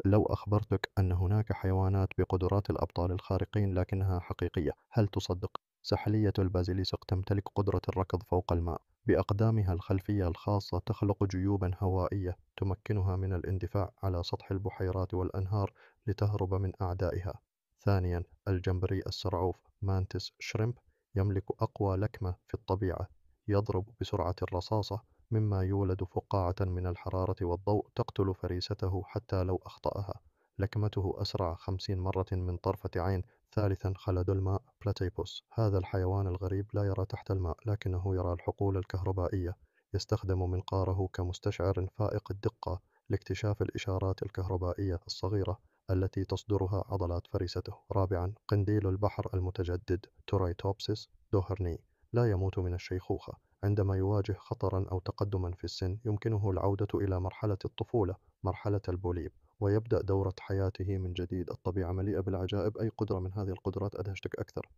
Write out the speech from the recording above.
لو أخبرتك أن هناك حيوانات بقدرات الأبطال الخارقين لكنها حقيقية، هل تصدق؟ سحلية البازيليسك تمتلك قدرة الركض فوق الماء، بأقدامها الخلفية الخاصة تخلق جيوبا هوائية تمكنها من الاندفاع على سطح البحيرات والأنهار لتهرب من أعدائها. ثانيا، الجمبري السرعوف مانتس شريمب يملك أقوى لكمة في الطبيعة، يضرب بسرعة الرصاصة، مما يولد فقاعة من الحرارة والضوء تقتل فريسته حتى لو أخطأها. لكمته أسرع 50 مرة من طرفة عين. ثالثا، خلد الماء بلاتيبوس، هذا الحيوان الغريب لا يرى تحت الماء لكنه يرى الحقول الكهربائية. يستخدم منقاره كمستشعر فائق الدقة لاكتشاف الإشارات الكهربائية الصغيرة التي تصدرها عضلات فريسته. رابعا، قنديل البحر المتجدد تورايتوبسيس دوهرني لا يموت من الشيخوخة. عندما يواجه خطرا أو تقدما في السن يمكنه العودة إلى مرحلة الطفولة، مرحلة البوليب، ويبدأ دورة حياته من جديد. الطبيعة مليئة بالعجائب. أي قدرة من هذه القدرات أدهشتك أكثر؟